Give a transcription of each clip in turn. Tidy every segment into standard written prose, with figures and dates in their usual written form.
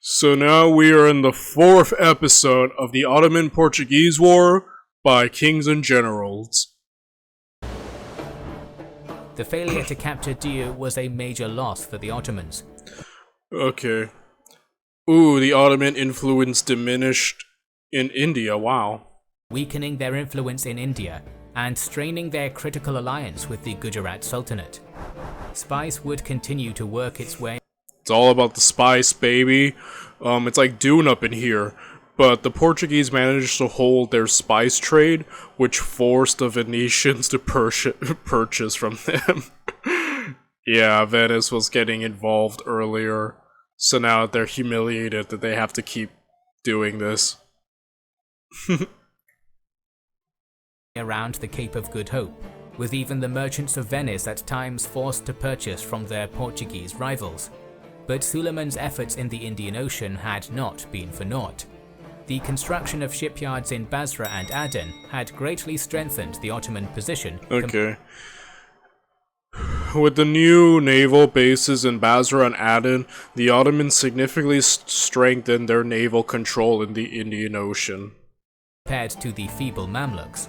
So now we are in the fourth episode of the Ottoman Portuguese War by Kings and Generals. The failure to capture Diu was a major loss for the Ottomans. Okay. Ooh, the Ottoman influence diminished in India, wow. Weakening their influence in India and straining their critical alliance with the Gujarat Sultanate. Spice would continue to work its way. It's all about the spice, baby. It's like Dune up in here. But the Portuguese managed to hold their spice trade, which forced the Venetians to purchase from them. Yeah, Venice was getting involved earlier, so now they're humiliated that they have to keep doing this. Around the Cape of Good Hope, with even the merchants of Venice at times forced to purchase from their Portuguese rivals. But Suleiman's efforts in the Indian Ocean had not been for naught. The construction of shipyards in Basra and Aden had greatly strengthened the Ottoman position. Okay. With the new naval bases in Basra and Aden, the Ottomans significantly strengthened their naval control in the Indian Ocean. Compared to the feeble Mamluks,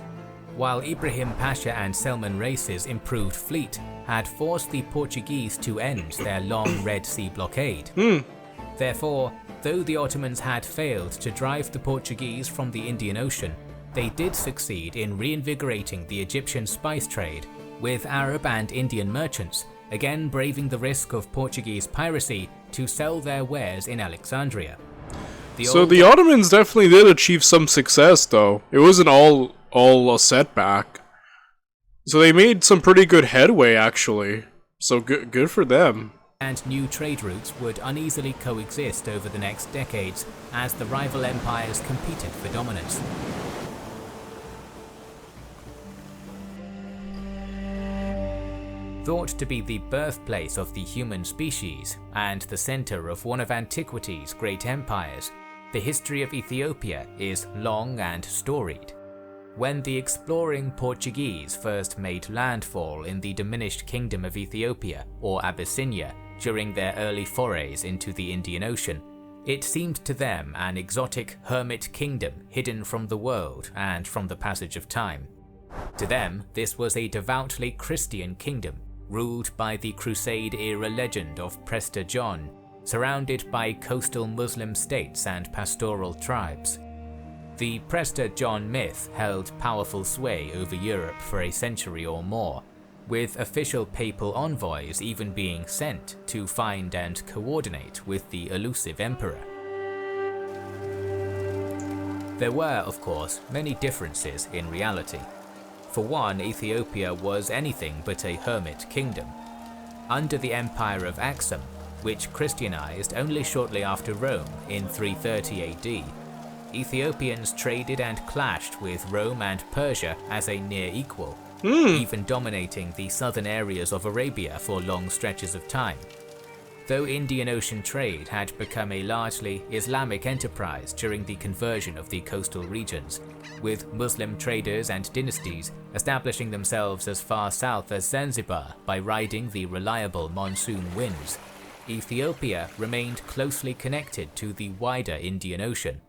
while Ibrahim Pasha and Selman Reis's improved fleet had forced the Portuguese to end their long Red Sea blockade. Therefore, though the Ottomans had failed to drive the Portuguese from the Indian Ocean, they did succeed in reinvigorating the Egyptian spice trade, with Arab and Indian merchants again braving the risk of Portuguese piracy to sell their wares in Alexandria. So the Ottomans definitely did achieve some success, though. It wasn't all a setback. So they made some pretty good headway, actually. So good for them. And new trade routes would uneasily coexist over the next decades as the rival empires competed for dominance. Thought to be the birthplace of the human species and the center of one of antiquity's great empires, the history of Ethiopia is long and storied. When the exploring Portuguese first made landfall in the diminished kingdom of Ethiopia, or Abyssinia, during their early forays into the Indian Ocean, it seemed to them an exotic hermit kingdom hidden from the world and from the passage of time. To them, this was a devoutly Christian kingdom, ruled by the Crusade-era legend of Prester John, surrounded by coastal Muslim states and pastoral tribes. The Prester John myth held powerful sway over Europe for a century or more, with official papal envoys even being sent to find and coordinate with the elusive emperor. There were, of course, many differences in reality. For one, Ethiopia was anything but a hermit kingdom. Under the Empire of Aksum, which Christianized only shortly after Rome in 330 AD, Ethiopians traded and clashed with Rome and Persia as a near equal, even dominating the southern areas of Arabia for long stretches of time. Though Indian Ocean trade had become a largely Islamic enterprise during the conversion of the coastal regions, with Muslim traders and dynasties establishing themselves as far south as Zanzibar by riding the reliable monsoon winds, Ethiopia remained closely connected to the wider Indian Ocean.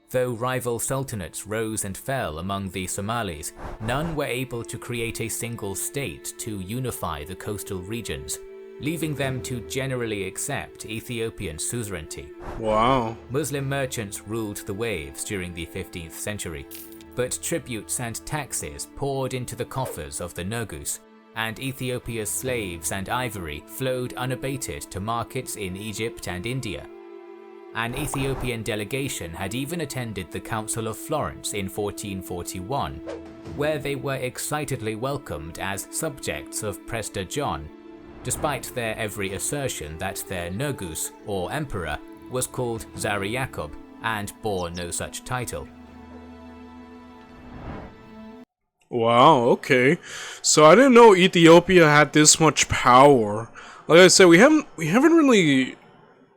Though rival sultanates rose and fell among the Somalis, none were able to create a single state to unify the coastal regions, leaving them to generally accept Ethiopian suzerainty. Wow. Muslim merchants ruled the waves during the 15th century, but tributes and taxes poured into the coffers of the Negus, and Ethiopia's slaves and ivory flowed unabated to markets in Egypt and India. An Ethiopian delegation had even attended the Council of Florence in 1441, where they were excitedly welcomed as subjects of Prester John, despite their every assertion that their Negus, or emperor, was called Zari Yacob and bore no such title. Wow, okay. So I didn't know Ethiopia had this much power. Like I said, we haven't really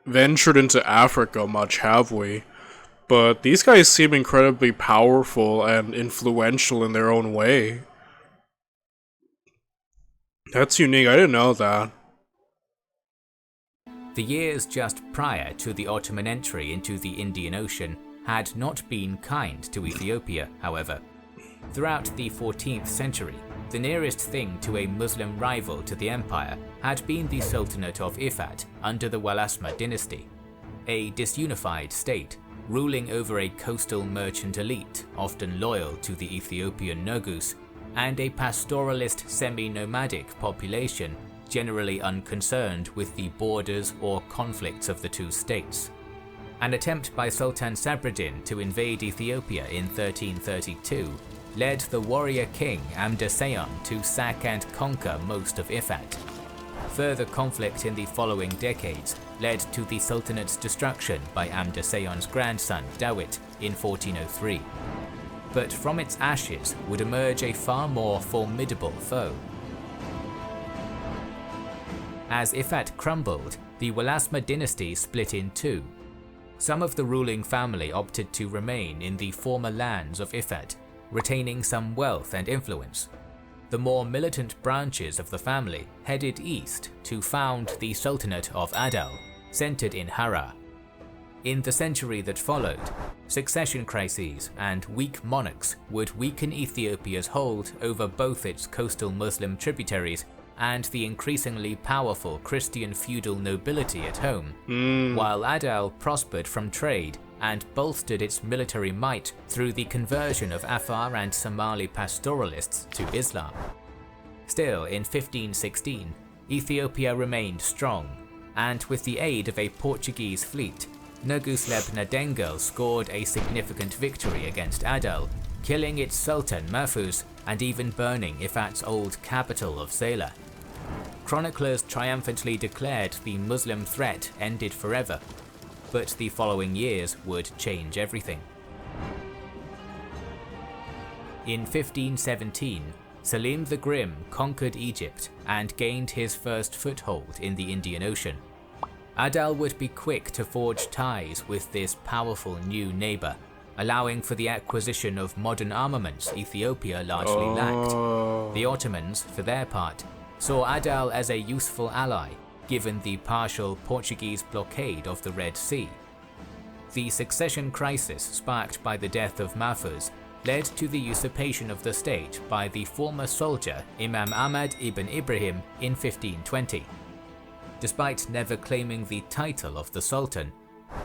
ventured into Africa much, have we? But these guys seem incredibly powerful and influential in their own way. That's unique, I didn't know that. The years just prior to the Ottoman entry into the Indian Ocean had not been kind to Ethiopia, however. Throughout the 14th century, the nearest thing to a Muslim rival to the empire had been the Sultanate of Ifat under the Walaasma dynasty, a disunified state ruling over a coastal merchant elite often loyal to the Ethiopian Negus, and a pastoralist semi-nomadic population generally unconcerned with the borders or conflicts of the two states. An attempt by Sultan Sabreddin to invade Ethiopia in 1332 led the warrior king Amda-Seyon to sack and conquer most of Ifat. Further conflict in the following decades led to the Sultanate's destruction by Amda-Seyon's grandson Dawit in 1403. But from its ashes would emerge a far more formidable foe. As Ifat crumbled, the Walaasma dynasty split in two. Some of the ruling family opted to remain in the former lands of Ifat, retaining some wealth and influence. The more militant branches of the family headed east to found the Sultanate of Adal, centered in Harar. In the century that followed, succession crises and weak monarchs would weaken Ethiopia's hold over both its coastal Muslim tributaries and the increasingly powerful Christian feudal nobility at home, while Adal prospered from trade and bolstered its military might through the conversion of Afar and Somali pastoralists to Islam. Still, in 1516, Ethiopia remained strong, and with the aid of a Portuguese fleet, Negus Lebna-Dengel scored a significant victory against Adal, killing its sultan Mahfuz and even burning Ifat's old capital of Zela. Chroniclers triumphantly declared the Muslim threat ended forever, but the following years would change everything. In 1517, Selim the Grim conquered Egypt and gained his first foothold in the Indian Ocean. Adal would be quick to forge ties with this powerful new neighbor, allowing for the acquisition of modern armaments Ethiopia largely lacked. The Ottomans, for their part, saw Adal as a useful ally, given the partial Portuguese blockade of the Red Sea. The succession crisis sparked by the death of Mahfuz led to the usurpation of the state by the former soldier Imam Ahmad ibn Ibrahim in 1520. Despite never claiming the title of the Sultan,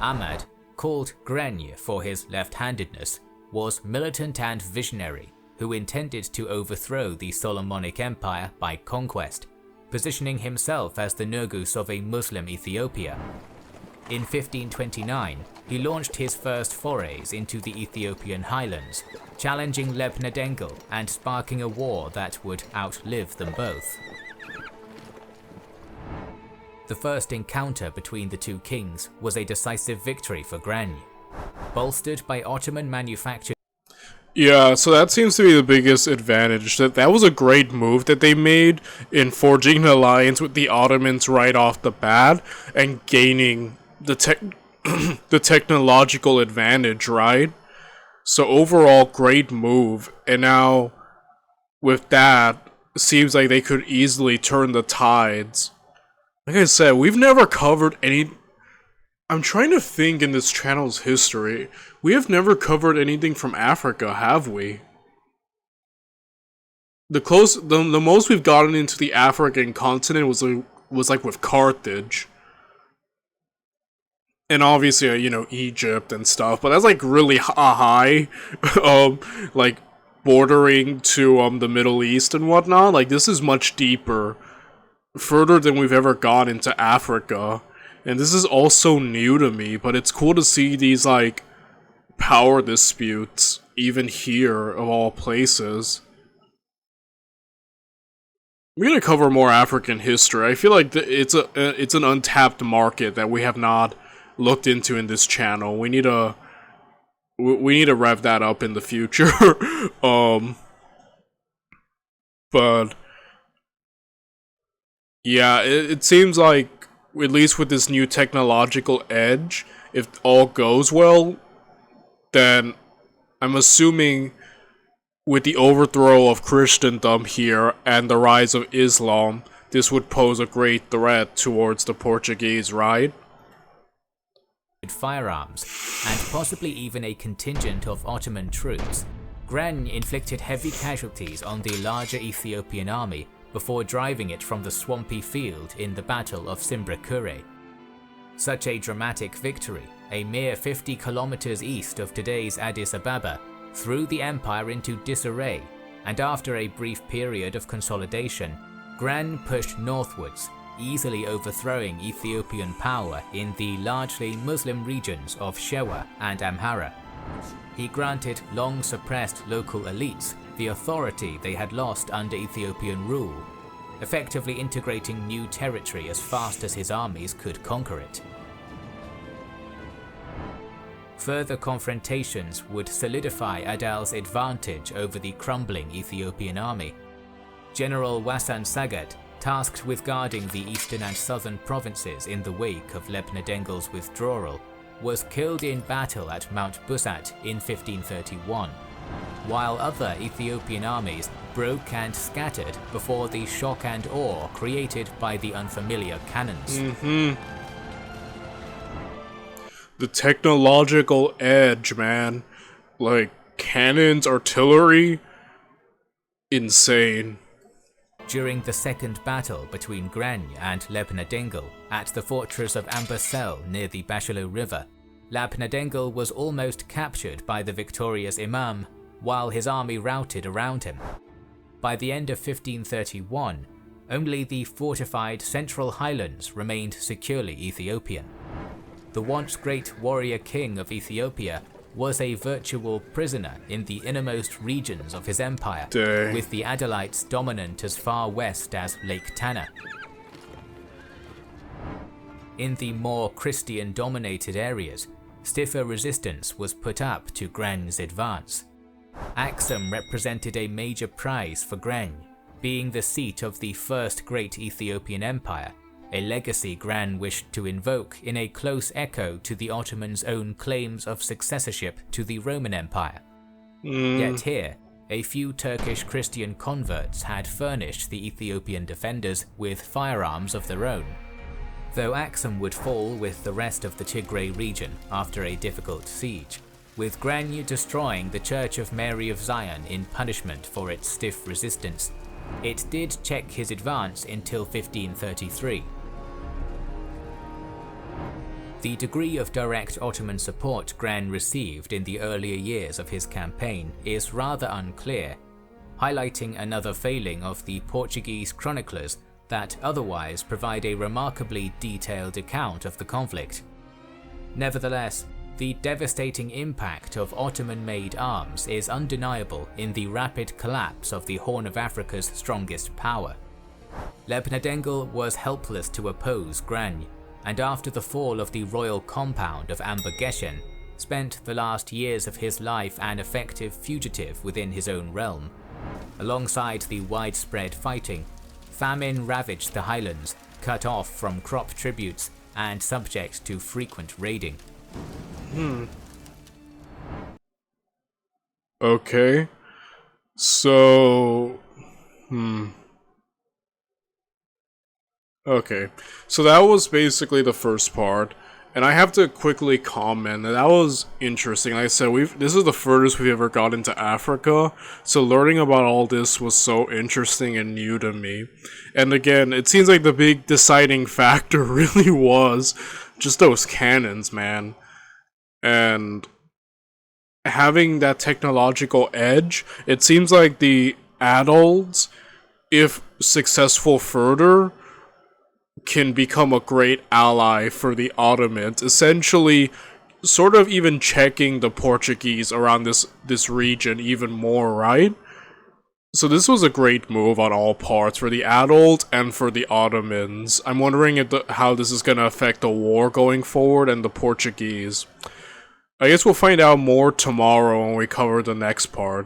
Ahmad, called Granye for his left-handedness, was militant and visionary, who intended to overthrow the Solomonic Empire by conquest, positioning himself as the Negus of a Muslim Ethiopia. In 1529, he launched his first forays into the Ethiopian highlands, challenging Lebna-Dengel and sparking a war that would outlive them both. The first encounter between the two kings was a decisive victory for Granye. Bolstered by Ottoman manufactured. Yeah, so that seems to be the biggest advantage. That was a great move that they made in forging an alliance with the Ottomans right off the bat and gaining the the technological advantage, right? So overall, great move. And now, with that, it seems like they could easily turn the tides. Like I said, we've never covered any... I'm trying to think in this channel's history. We have never covered anything from Africa, have we? The most we've gotten into the African continent was like with Carthage. And obviously, you know, Egypt and stuff, but that's like really high, like bordering to the Middle East and whatnot. Like this is much deeper, further than we've ever gone into Africa. And this is also new to me, but it's cool to see these like power disputes even here of all places. We're gonna cover more African history. I feel like it's an untapped market that we have not looked into in this channel. We need to rev that up in the future. But yeah, it seems like, at least with this new technological edge, if all goes well, then I'm assuming with the overthrow of Christendom here and the rise of Islam, this would pose a great threat towards the Portuguese, right? Firearms, and possibly even a contingent of Ottoman troops, Gren inflicted heavy casualties on the larger Ethiopian army before driving it from the swampy field in the Battle of Simbrakure. Such a dramatic victory, a mere 50 kilometers east of today's Addis Ababa, threw the empire into disarray, and after a brief period of consolidation, Gren pushed northwards, easily overthrowing Ethiopian power in the largely Muslim regions of Shewa and Amhara. He granted long-suppressed local elites the authority they had lost under Ethiopian rule, effectively integrating new territory as fast as his armies could conquer it. Further confrontations would solidify Adal's advantage over the crumbling Ethiopian army. General Wasan Sagat, tasked with guarding the eastern and southern provinces in the wake of Lebna-Dengel's withdrawal, was killed in battle at Mount Busat in 1531, while other Ethiopian armies broke and scattered before the shock and awe created by the unfamiliar cannons. The technological edge, man. Like, cannons, artillery, insane. During the second battle between Gren and Lebna-Dengel at the fortress of Ambersel near the Bashalo River, Lebna-Dengel was almost captured by the victorious Imam while his army routed around him. By the end of 1531, only the fortified Central Highlands remained securely Ethiopian. The once great warrior king of Ethiopia was a virtual prisoner in the innermost regions of his empire, with the Adalites dominant as far west as Lake Tana. In the more Christian-dominated areas, stiffer resistance was put up to Gren's advance. Axum represented a major prize for Gren, being the seat of the first great Ethiopian empire, a legacy Gren wished to invoke in a close echo to the Ottomans' own claims of successorship to the Roman Empire. Yet here, a few Turkish Christian converts had furnished the Ethiopian defenders with firearms of their own. Though Axum would fall with the rest of the Tigray region after a difficult siege, with Gren destroying the Church of Mary of Zion in punishment for its stiff resistance, it did check his advance until 1533. The degree of direct Ottoman support Gren received in the earlier years of his campaign is rather unclear, highlighting another failing of the Portuguese chroniclers that otherwise provide a remarkably detailed account of the conflict. Nevertheless, the devastating impact of Ottoman-made arms is undeniable in the rapid collapse of the Horn of Africa's strongest power. Lebna-Dengel was helpless to oppose Gren, and after the fall of the royal compound of Ambergeshen, spent the last years of his life an effective fugitive within his own realm. Alongside the widespread fighting, famine ravaged the highlands, cut off from crop tributes and subject to frequent raiding. Okay. So... Okay, so that was basically the first part, and I have to quickly comment that was interesting. Like I said, this is the furthest we've ever got into Africa, so learning about all this was so interesting and new to me. And again, it seems like the big deciding factor really was just those cannons, man. And having that technological edge, it seems like the Adals, if successful further, can become a great ally for the Ottomans, essentially sort of even checking the Portuguese around this region even more, right? So this was a great move on all parts for the Adals and for the Ottomans. I'm wondering how this is going to affect the war going forward and the Portuguese. I guess we'll find out more tomorrow when we cover the next part.